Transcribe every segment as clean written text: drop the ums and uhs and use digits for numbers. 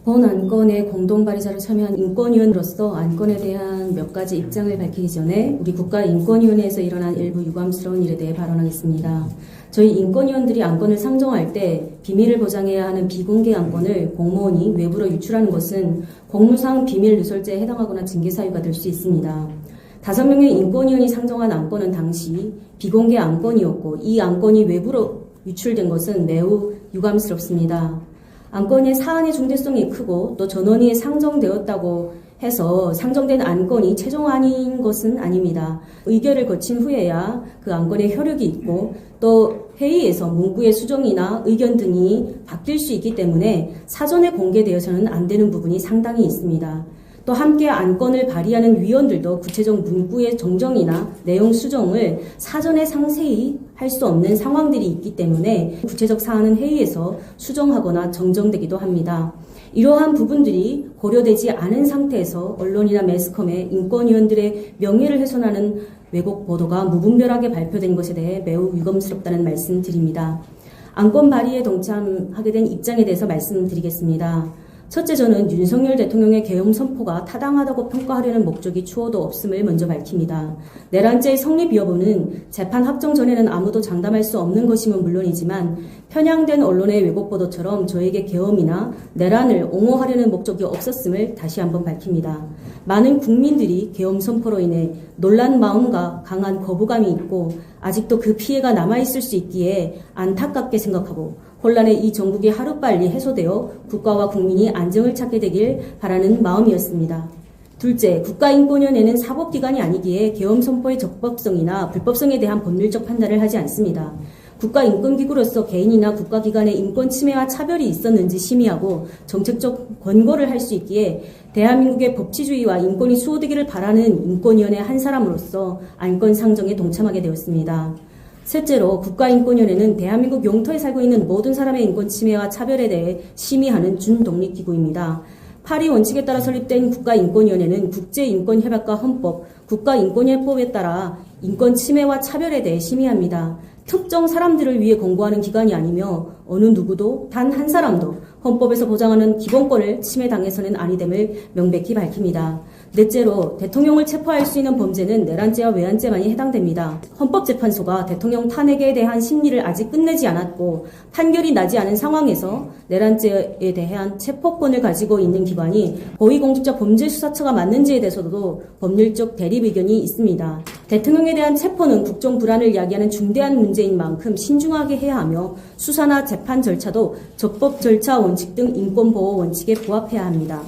본 안건의 공동 발의자로 참여한 인권위원으로서 안건에 대한 몇 가지 입장을 밝히기 전에 우리 국가인권위원회에서 일어난 일부 유감스러운 일에 대해 발언하겠습니다. 저희 인권위원들이 안건을 상정할 때 비밀을 보장해야 하는 비공개 안건을 공무원이 외부로 유출하는 것은 공무상 비밀 누설죄에 해당하거나 징계 사유가 될 수 있습니다. 5명의 인권위원이 상정한 안건은 당시 비공개 안건이었고 이 안건이 외부로 유출된 것은 매우 유감스럽습니다. 안건의 사안의 중대성이 크고 또 전원위에 상정되었다고 해서 상정된 안건이 최종안인 것은 아닙니다. 의결을 거친 후에야 그 안건에 효력이 있고 또 회의에서 문구의 수정이나 의견 등이 바뀔 수 있기 때문에 사전에 공개되어서는 안 되는 부분이 상당히 있습니다. 또 함께 안건을 발의하는 위원들도 구체적 문구의 정정이나 내용 수정을 사전에 상세히 할 수 없는 상황들이 있기 때문에 구체적 사안은 회의에서 수정하거나 정정되기도 합니다. 이러한 부분들이 고려되지 않은 상태에서 언론이나 매스컴에 인권위원들의 명예를 훼손하는 왜곡 보도가 무분별하게 발표된 것에 대해 매우 유감스럽다는 말씀 드립니다. 안건 발의에 동참하게 된 입장에 대해서 말씀드리겠습니다. 첫째, 저는 윤석열 대통령의 계엄 선포가 타당하다고 평가하려는 목적이 추호도 없음을 먼저 밝힙니다. 내란죄의 성립 여부는 재판 확정 전에는 아무도 장담할 수 없는 것임은 물론이지만 편향된 언론의 왜곡 보도처럼 저에게 계엄이나 내란을 옹호하려는 목적이 없었음을 다시 한번 밝힙니다. 많은 국민들이 계엄 선포로 인해 놀란 마음과 강한 거부감이 있고 아직도 그 피해가 남아있을 수 있기에 안타깝게 생각하고 혼란의 이 정국이 하루빨리 해소되어 국가와 국민이 안정을 찾게 되길 바라는 마음이었습니다. 둘째, 국가인권위원회는 사법기관이 아니기에 계엄 선포의 적법성이나 불법성에 대한 법률적 판단을 하지 않습니다. 국가인권기구로서 개인이나 국가기관의 인권 침해와 차별이 있었는지 심의하고 정책적 권고를 할 수 있기에 대한민국의 법치주의와 인권이 수호되기를 바라는 인권위원회 한 사람으로서 안건 상정에 동참하게 되었습니다. 셋째로 국가인권위원회는 대한민국 영토에 살고 있는 모든 사람의 인권 침해와 차별에 대해 심의하는 준독립기구입니다. 파리 원칙에 따라 설립된 국가인권위원회는 국제인권협약과 헌법, 국가인권협법에 따라 인권 침해와 차별에 대해 심의합니다. 특정 사람들을 위해 권고하는 기관이 아니며 어느 누구도 단 한 사람도 헌법에서 보장하는 기본권을 침해당해서는 아니됨을 명백히 밝힙니다. 넷째로 대통령을 체포할 수 있는 범죄는 내란죄와 외환죄만이 해당됩니다. 헌법재판소가 대통령 탄핵에 대한 심리를 아직 끝내지 않았고 판결이 나지 않은 상황에서 내란죄에 대한 체포권을 가지고 있는 기관이 고위공직자 범죄수사처가 맞는지에 대해서도 법률적 대립 의견이 있습니다. 대통령에 대한 체포는 국정 불안을 야기하는 중대한 문제인 만큼 신중하게 해야 하며 수사나 재판 절차도 적법 절차 원칙 등 인권보호 원칙에 부합해야 합니다.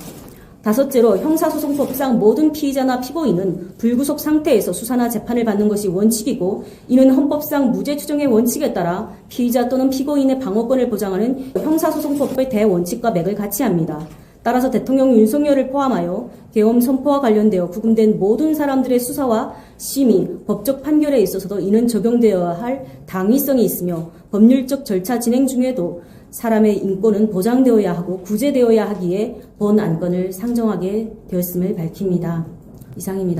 다섯째로 형사소송법상 모든 피의자나 피고인은 불구속 상태에서 수사나 재판을 받는 것이 원칙이고 이는 헌법상 무죄 추정의 원칙에 따라 피의자 또는 피고인의 방어권을 보장하는 형사소송법의 대원칙과 맥을 같이 합니다. 따라서 대통령 윤석열을 포함하여 계엄 선포와 관련되어 구금된 모든 사람들의 수사와 심의, 법적 판결에 있어서도 이는 적용되어야 할 당위성이 있으며 법률적 절차 진행 중에도 사람의 인권은 보장되어야 하고 구제되어야 하기에 본 안건을 상정하게 되었음을 밝힙니다. 이상입니다.